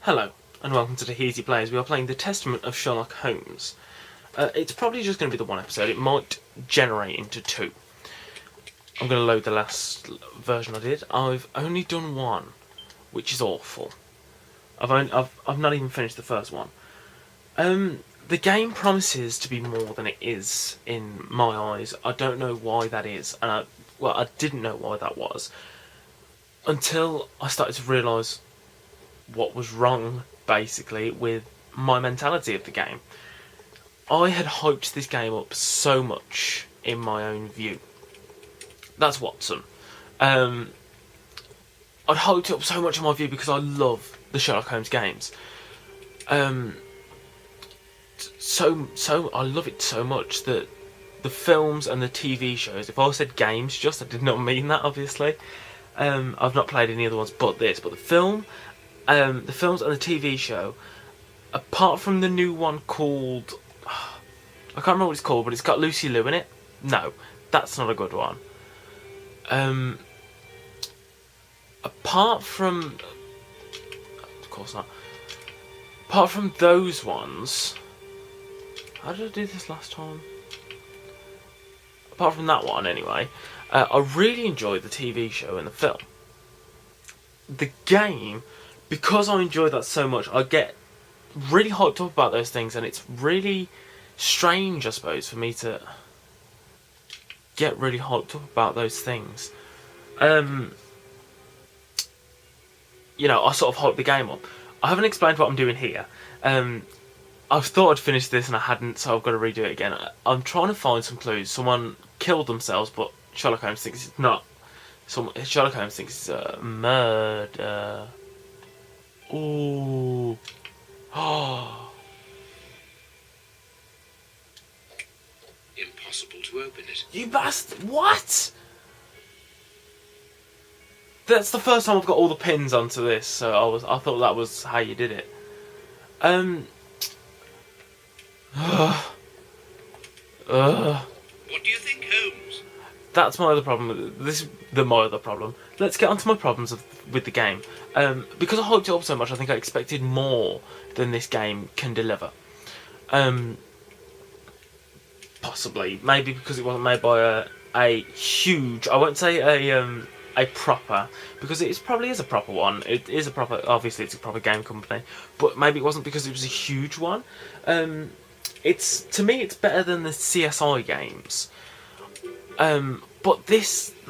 Hello, and welcome to the Easy Players. We are playing The Testament of Sherlock Holmes. It's probably just going to be the one episode. It might generate into two. I'm going to load the last version I did. I've only done one, which is awful. I've not even finished the first one. The game promises to be more than it is in my eyes. I don't know why that is, and I didn't know why that was until I started to realise what was wrong, basically, with my mentality of the game. I had hyped this game up so much in my own view. That's Watson. I'd hyped it up so much in my view because I love the Sherlock Holmes games. So I love it so much that the films and the TV shows, if I said games just, I did not mean that, obviously. I've not played any other ones but this, but the films and the TV show, apart from the new one called, I can't remember what it's called, but it's got Lucy Liu in it. No, that's not a good one. Apart from, of course not. Apart from those ones, how did I do this last time? Apart from that one, anyway, I really enjoyed the TV show and the film. The game, because I enjoy that so much, I get really hyped up about those things, and it's really strange, I suppose, for me to get really hyped up about those things. You know, I sort of hyped the game up. I haven't explained what I'm doing here. I thought I'd finished this and I hadn't, so I've got to redo it again. I'm trying to find some clues. Someone killed themselves, but Sherlock Holmes thinks it's not. Sherlock Holmes thinks it's a murder. Ooh. Oh. Impossible to open it. You bastard! What? That's the first time I've got all the pins onto this, so I thought that was how you did it. What do you think, Holmes? That's my other problem. My other problem. Let's get onto my problems with the game. Because I hyped it up so much, I think I expected more than this game can deliver. Possibly, maybe because it wasn't made by a huge. I won't say a proper, because it probably is a proper one. It is a proper. Obviously, it's a proper game company, but maybe it wasn't because it was a huge one. To me, it's better than the CSI games. But the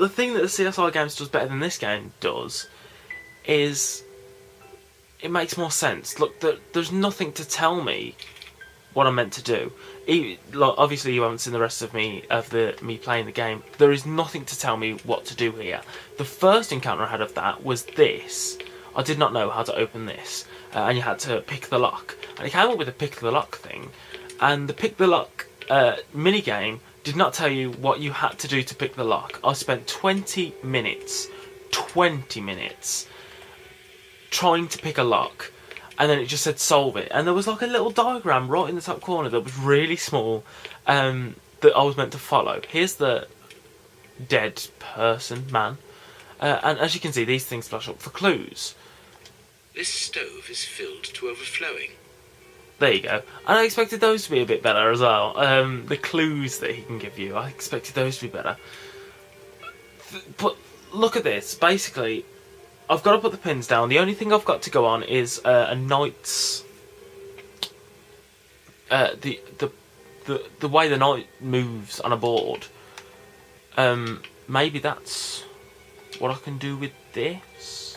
thing that the CSI games does better than this game does is it makes more sense. Look, there's nothing to tell me what I'm meant to do. Obviously, you haven't seen the rest of me playing the game. There is nothing to tell me what to do here. The first encounter I had of that was this. I did not know how to open this, and you had to pick the lock. And it came up with a pick the lock thing, and the pick the lock mini game did not tell you what you had to do to pick the lock. I spent 20 minutes trying to pick a lock, and then it just said solve it. And there was like a little diagram right in the top corner that was really small that I was meant to follow. Here's the dead man. And as you can see, these things flash up for clues. This stove is filled to overflowing. There you go. And I expected those to be a bit better as well. The clues that he can give you, I expected those to be better. But look at this. Basically, I've got to put the pins down. The only thing I've got to go on is a knight's. The way the knight moves on a board. Maybe that's what I can do with this.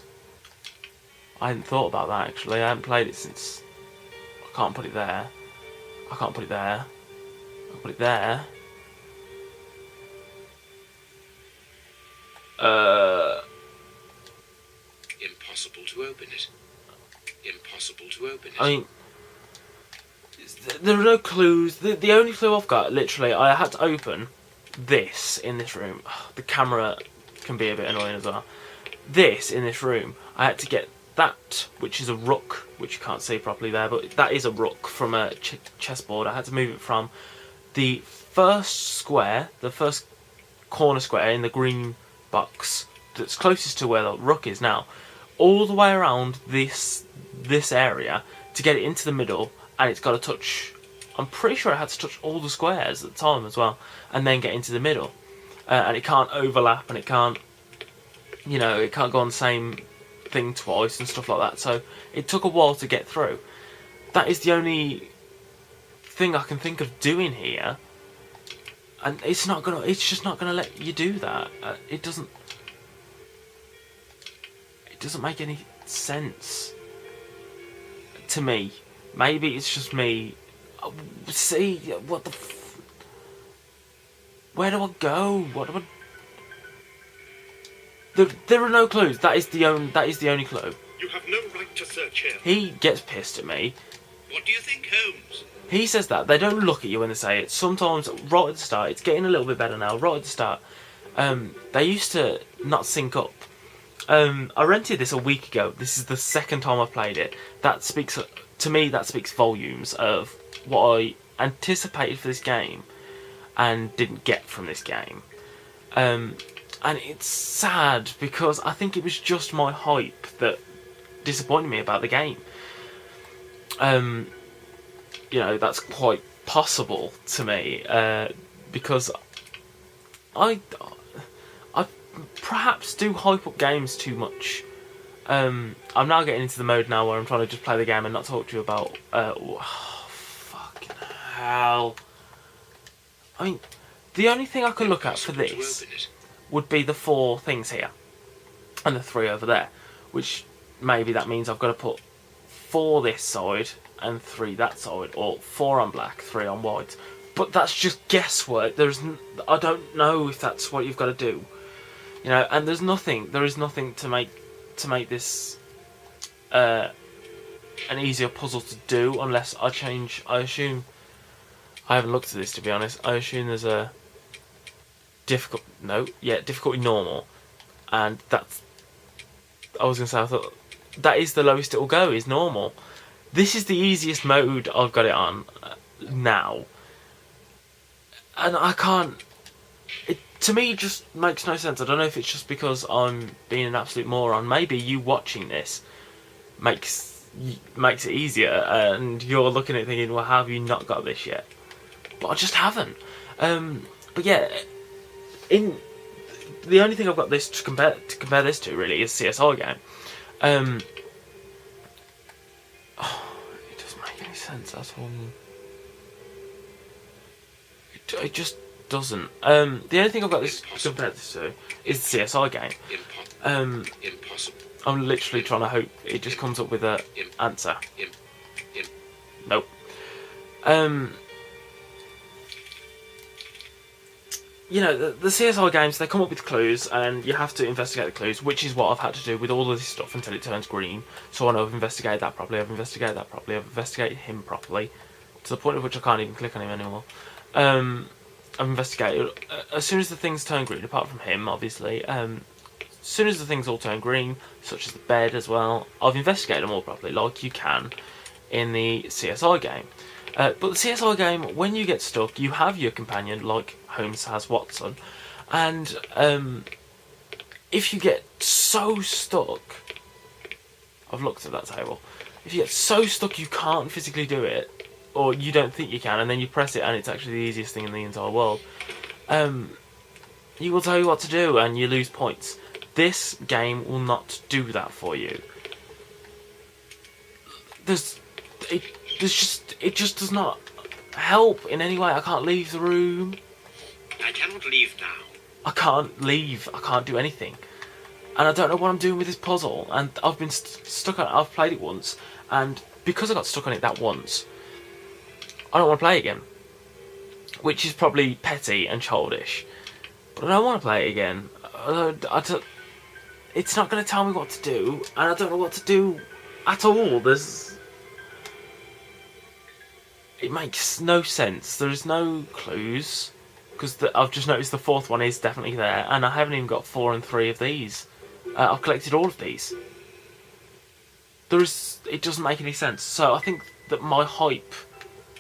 I hadn't thought about that actually. I haven't played it since. I can't put it there. I can't put it there. I'll put it there. Impossible to open it. Impossible to open it. I mean, there are no clues. The only clue I've got, literally, I had to open this in this room. The camera can be a bit annoying as well. This in this room, I had to get that, which is a rook, which you can't see properly there, but that is a rook from a chessboard. I had to move it from the first square, the first corner square in the green box that's closest to where the rook is now, all the way around this this area to get it into the middle, and it's got to touch. I'm pretty sure it had to touch all the squares at the time as well, and then get into the middle. And it can't overlap, and it can't, it can't go on the same thing twice and stuff like that. So it took a while to get through. That is the only thing I can think of doing here, and it's just not gonna let you do that. It doesn't make any sense to me. Maybe it's just me. See, what the where do I go? What do I... There are no clues. That is the only clue. You have no right to search here. He gets pissed at me. What do you think, Holmes? He says that. They don't look at you when they say it. Sometimes, right at the start, it's getting a little bit better now. Right at the start, they used to not sync up. I rented this a week ago. This is the second time I've played it. That speaks to me. That speaks volumes of what I anticipated for this game and didn't get from this game. And it's sad because I think it was just my hype that disappointed me about the game. That's quite possible to me because I perhaps do hype up games too much. I'm now getting into the mode now where I'm trying to just play the game and not talk to you about. Fucking hell! I mean, the only thing I can look at for this would be the 4 things here and the 3 over there, which maybe that means I've got to put 4 this side and 3 that side, or 4 on black, 3 on white. But that's just guesswork. I don't know if that's what you've got to do, and there is nothing to make this an easier puzzle to do unless I change. I assume, I haven't looked at this to be honest. I assume there's a difficulty normal, and that's. I was gonna say, I thought that is the lowest it will go, is normal. This is the easiest mode I've got it on now, and I can't. To me, it just makes no sense. I don't know if it's just because I'm being an absolute moron. Maybe you watching this makes it easier, and you're looking at it thinking, well, how have you not got this yet? But I just haven't. But yeah, the only thing I've got this to compare this to really is CSI game. It doesn't make any sense at all. It just doesn't. The only thing I've got this to compare this to is the CSI game. Impossible. I'm literally trying to hope it just comes up with a answer. Nope. The CSI games, they come up with clues and you have to investigate the clues, which is what I've had to do with all of this stuff until it turns green. So I know I've investigated that properly, I've investigated him properly, to the point at which I can't even click on him anymore. I've investigated, as soon as the things turn green, apart from him, obviously, as soon as the things all turn green, such as the bed as well, I've investigated them all properly, like you can in the CSI game. But the CSI game, when you get stuck, you have your companion, like Holmes has Watson, and if you get so stuck, I've looked at that table, if you get so stuck you can't physically do it, or you don't think you can, and then you press it and it's actually the easiest thing in the entire world, you will tell you what to do and you lose points. This game will not do that for you. It just does not help in any way. I can't leave the room. I cannot leave now. I can't leave. I can't do anything. And I don't know what I'm doing with this puzzle. And I've been stuck on it. I've played it once. And because I got stuck on it that once, I don't want to play it again. Which is probably petty and childish. But I don't want to play it again. It's not going to tell me what to do. And I don't know what to do at all. It makes no sense. There's no clues. Because I've just noticed the 4th one is definitely there. And I haven't even got 4 and 3 of these. I've collected all of these. It doesn't make any sense. So I think that my hype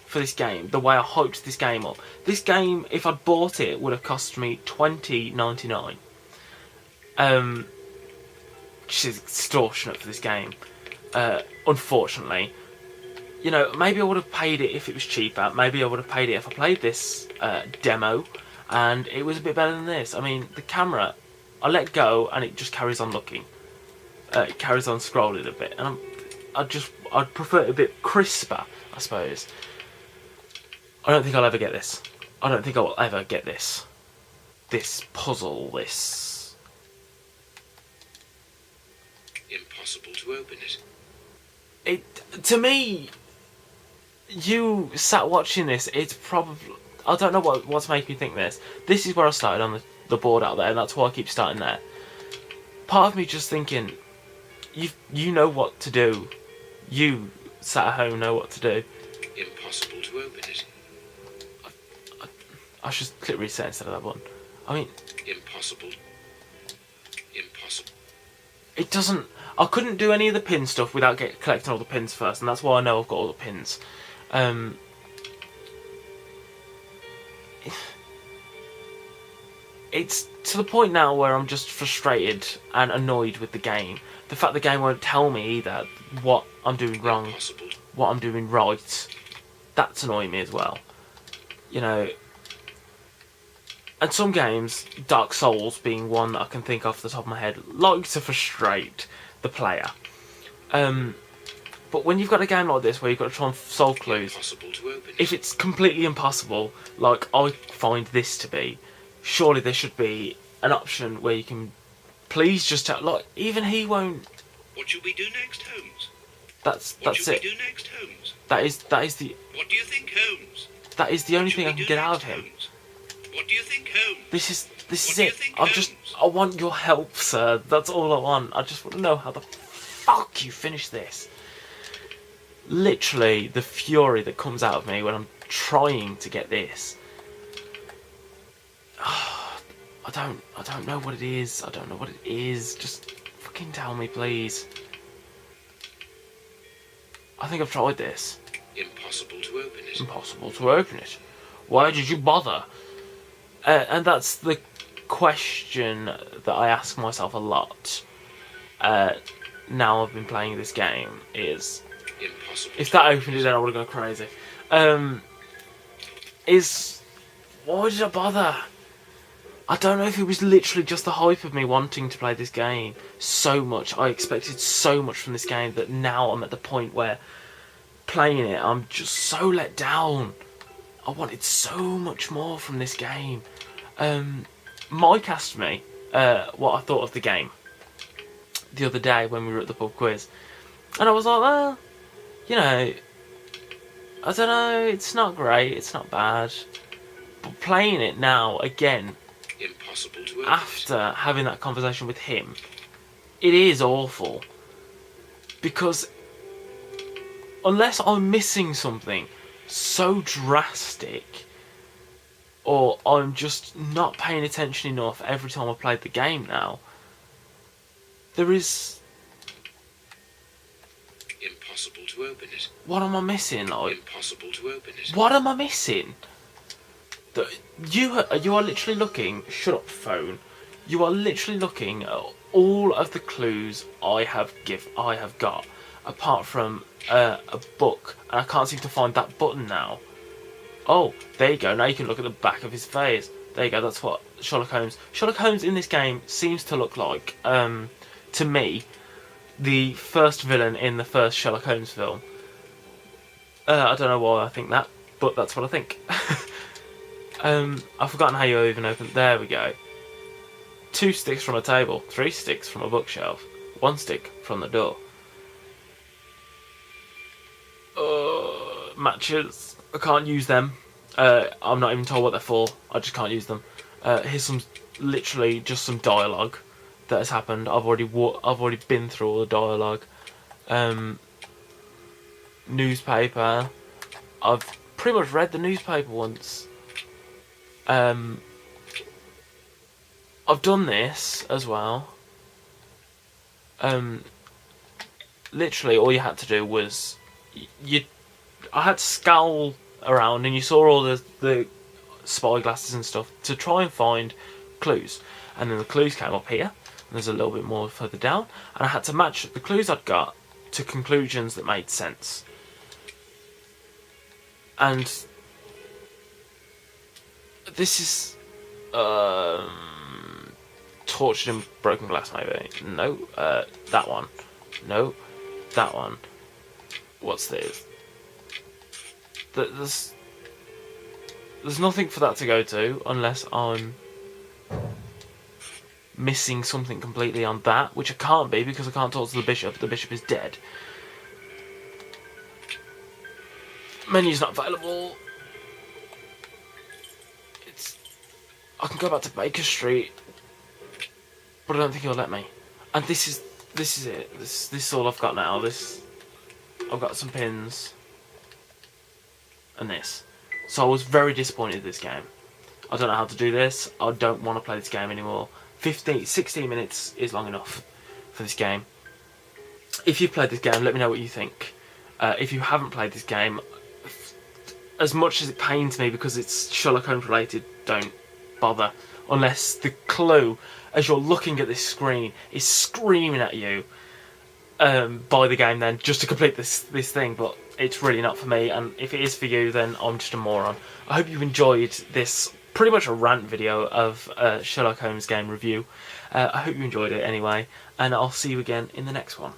for this game, the way I hyped this game up, this game, if I'd bought it, would have cost me $20.99. Which is extortionate for this game. unfortunately. You know, maybe I would have paid it if it was cheaper. Maybe I would have paid it if I played this demo and it was a bit better than this. I mean, the camera, I let go and it just carries on looking. It carries on scrolling a bit. And I'd prefer it a bit crisper, I suppose. I don't think I'll ever get this. I don't think I will ever get this. This puzzle, this... Impossible to open it. To me, you sat watching this, it's probably... I don't know what's making me think this. This is where I started on the board out there, and that's why I keep starting there. Part of me just thinking, you know what to do. You, sat at home, know what to do. Impossible to open it. I should click reset instead of that button. I mean... Impossible. Impossible. It doesn't... I couldn't do any of the pin stuff without collecting all the pins first, and that's why I know I've got all the pins. It's to the point now where I'm just frustrated and annoyed with the game. The fact the game won't tell me either what I'm doing wrong, Impossible. what I'm doing right. That's annoying me as well. You know... And some games, Dark Souls being one that I can think off the top of my head, like to frustrate the player. But when you've got a game like this where you've got to try and solve clues, Impossible to open it. if it's completely impossible, like I find this to be, surely there should be an option where you can please just tell, like, even he won't... What shall we do next, Holmes? That's What shall it. we do next, Holmes? That is the What do you think, Holmes? that is the only What shall thing I we can do get out next, of him. Holmes? What do you think, Holmes? This is What do you it. think, I want your help, sir. That's all I want. I just want to know how the fuck you finish this. Literally, the fury that comes out of me when I'm trying to get this. I don't know what it is. I don't know what it is. Just fucking tell me, please. I think I've tried this. Impossible to open it. Impossible to open it. Why did you bother? And that's the question that I ask myself a lot. Now I've been playing this game is... Impossible. If that opened it, then I would have gone crazy. Why did I bother? I don't know if it was literally just the hype of me wanting to play this game so much. I expected so much from this game that now I'm at the point where playing it, I'm just so let down. I wanted so much more from this game. Mike asked me what I thought of the game the other day when we were at the pub quiz. And I was like, well, you know, I don't know, it's not great, it's not bad. But playing it now, again, Impossible to open after having that conversation with him, it is awful. Because unless I'm missing something so drastic, or I'm just not paying attention enough every time I play the game now, there is... Impossible to open it. What am I missing? Like, Impossible to open it. what am I missing? You are literally looking... Shut up, phone. You are literally looking at all of the clues I have got, apart from a book, and I can't seem to find that button now. Oh, there you go. Now you can look at the back of his face. There you go. That's what Sherlock Holmes... Sherlock Holmes in this game seems to look like, to me, the first villain in the first Sherlock Holmes film. I don't know why I think that, but that's what I think. I've forgotten how you even open... There we go. 2 sticks from a table, 3 sticks from a bookshelf, 1 stick from the door. Matches. I can't use them. I'm not even told what they're for. I just can't use them. Here's literally just some dialogue that has happened. I've already been through all the dialogue. Newspaper. I've pretty much read the newspaper once. I've done this as well. Literally all you had to do was I had to scowl around and you saw all the spyglasses and stuff to try and find clues, and then the clues came up here and there's a little bit more further down, and I had to match the clues I'd got to conclusions that made sense. And this is Tortured in Broken Glass, maybe. No, that one. No, that one. What's this? There's nothing for that to go to unless I'm missing something completely on that, which I can't be because I can't talk to the bishop. The bishop is dead. Menu's not available. I can go back to Baker Street, but I don't think he'll let me. And this is it. This is all I've got now. I've got some pins and this. So I was very disappointed with this game. I don't know how to do this. I don't want to play this game anymore. 16 minutes is long enough for this game. If you've played this game, let me know what you think. If you haven't played this game, as much as it pains me because it's Sherlock Holmes related, don't bother. Unless the clue, as you're looking at this screen, is screaming at you by the game then, just to complete this thing. But it's really not for me, and if it is for you, then I'm just a moron. I hope you've enjoyed this pretty much a rant video of Sherlock Holmes game review. I hope you enjoyed it anyway, and I'll see you again in the next one.